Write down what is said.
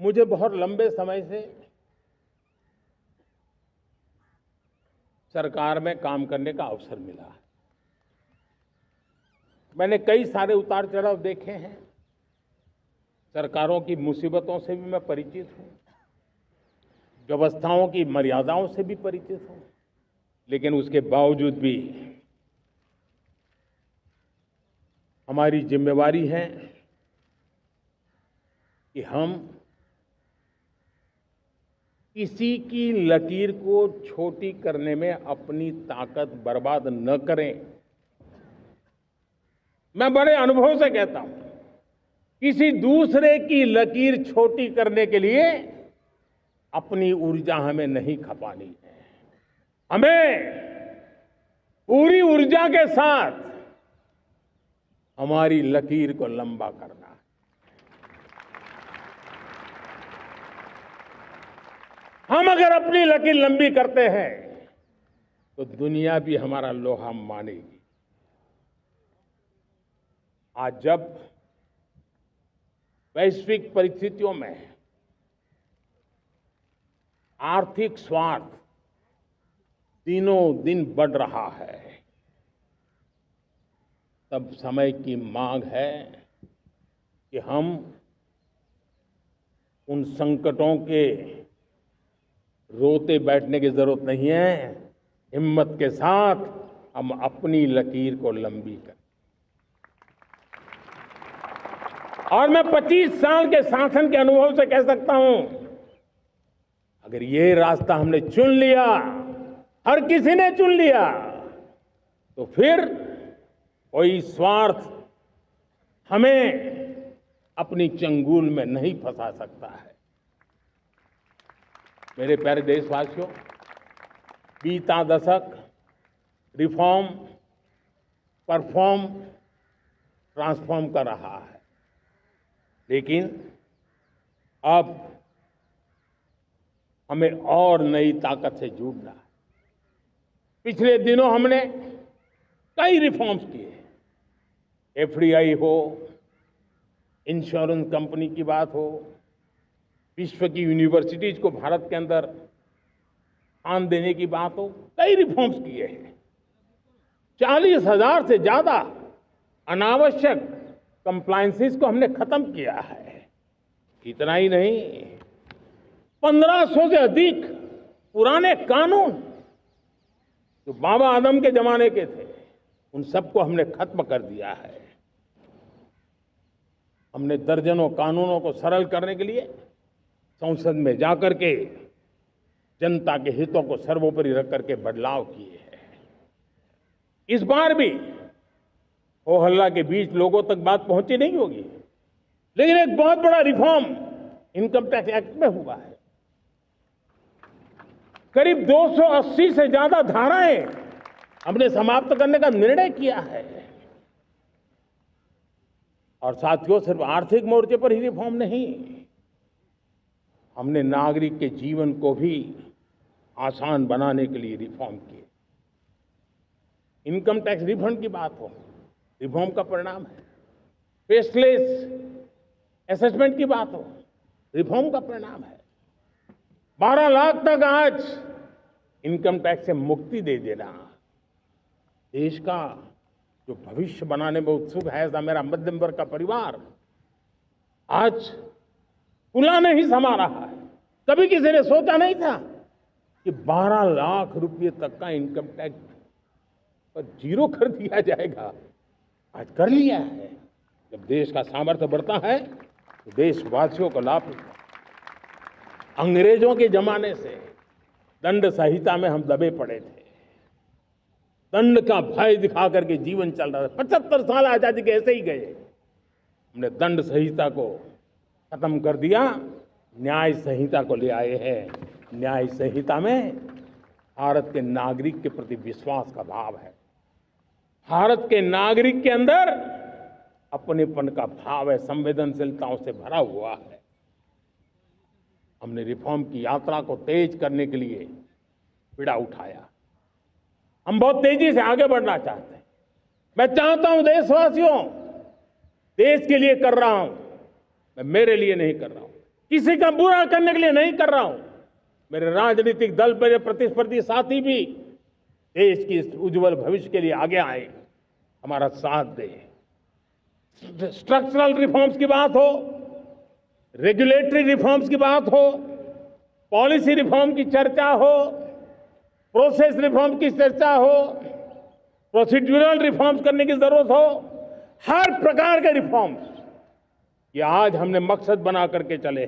मुझे बहुत लंबे समय से सरकार में काम करने का अवसर मिला है। मैंने कई सारे उतार चढ़ाव देखे हैं। सरकारों की मुसीबतों से भी मैं परिचित हूं, व्यवस्थाओं की मर्यादाओं से भी परिचित हूं, लेकिन उसके बावजूद भी हमारी जिम्मेवारी है कि हम किसी की लकीर को छोटी करने में अपनी ताकत बर्बाद न करें। मैं बड़े अनुभव से कहता हूं, किसी दूसरे की लकीर छोटी करने के लिए अपनी ऊर्जा हमें नहीं खपानी है। हमें पूरी ऊर्जा के साथ हमारी लकीर को लंबा करना है। हम अगर अपनी लकीर लंबी करते हैं तो दुनिया भी हमारा लोहा मानेगी। आज जब वैश्विक परिस्थितियों में आर्थिक स्वार्थ दिनों दिन बढ़ रहा है, तब समय की मांग है कि हम उन संकटों के रोते बैठने की जरूरत नहीं है। हिम्मत के साथ हम अपनी लकीर को लंबी करें। और मैं 25 साल के शासन के अनुभव से कह सकता हूं, अगर ये रास्ता हमने चुन लिया, हर किसी ने चुन लिया, तो फिर कोई स्वार्थ हमें अपनी चंगुल में नहीं फंसा सकता है। मेरे प्यारे देशवासियों, बीता दशक रिफॉर्म, परफॉर्म, ट्रांसफॉर्म कर रहा है, लेकिन अब हमें और नई ताकत से जुड़ना है। पिछले दिनों हमने कई रिफॉर्म्स किए। एफडीआई हो, इंश्योरेंस कंपनी की बात हो, विश्व की यूनिवर्सिटीज को भारत के अंदर स्थान देने की बात हो, कई रिफॉर्म्स किए हैं। 40,000 से ज्यादा अनावश्यक कंप्लायंसेस को हमने खत्म किया है। इतना ही नहीं, 1500 से अधिक पुराने कानून जो बाबा आदम के जमाने के थे, उन सबको हमने खत्म कर दिया है। हमने दर्जनों कानूनों को सरल करने के लिए संसद में जाकर के जनता के हितों को सर्वोपरि रख करके बदलाव किए हैं। इस बार भी हो हल्ला के बीच लोगों तक बात पहुंची नहीं होगी, लेकिन एक बहुत बड़ा रिफॉर्म इनकम टैक्स एक्ट में हुआ है। करीब 280 से ज्यादा धाराएं हमने समाप्त करने का निर्णय किया है। और साथियों, सिर्फ आर्थिक मोर्चे पर ही रिफॉर्म नहीं, हमने नागरिक के जीवन को भी आसान बनाने के लिए रिफॉर्म किए। इनकम टैक्स रिफंड की बात हो, रिफॉर्म का परिणाम है। फेसलेस असेसमेंट की बात हो, रिफॉर्म का परिणाम है। 12 लाख तक आज इनकम टैक्स से मुक्ति दे देना, देश का जो भविष्य बनाने में उत्सुक है, ऐसा मेरा मध्यम वर्ग का परिवार आज खुला नहीं समा रहा है। कभी किसी ने सोचा नहीं था कि 12 लाख रुपए तक का इनकम टैक्स पर जीरो कर दिया जाएगा। आज कर लिया है। जब देश का सामर्थ्य बढ़ता है तो देशवासियों को लाभ मिलता है। अंग्रेजों के जमाने से दंड संहिता में हम दबे पड़े थे। दंड का भय दिखा करके जीवन चल रहा था। 75 साल आजादी के ऐसे ही गए। हमने दंड संहिता को खत्म कर दिया, न्याय संहिता को ले आए हैं। न्याय संहिता में भारत के नागरिक के प्रति विश्वास का भाव है। भारत के नागरिक के अंदर अपनेपन का भाव है, संवेदनशीलताओं से भरा हुआ है। हमने रिफॉर्म की यात्रा को तेज करने के लिए बीड़ा उठाया। हम बहुत तेजी से आगे बढ़ना चाहते हैं। मैं चाहता हूं देशवासियों, देश के लिए कर रहा हूं, मैं मेरे लिए नहीं कर रहा हूं, किसी का बुरा करने के लिए नहीं कर रहा हूं। मेरे राजनीतिक दल, मेरे प्रतिस्पर्धी साथी भी देश की इस उज्जवल भविष्य के लिए आगे आए, हमारा साथ दें। स्ट्रक्चरल रिफॉर्म्स की बात हो, रेगुलेटरी रिफॉर्म्स की बात हो, पॉलिसी रिफॉर्म की चर्चा हो, प्रोसेस रिफॉर्म की चर्चा हो, प्रोसीड्यूरल रिफॉर्म्स करने की जरूरत हो, हर प्रकार के रिफॉर्म्स ये आज हमने मकसद बना करके चले।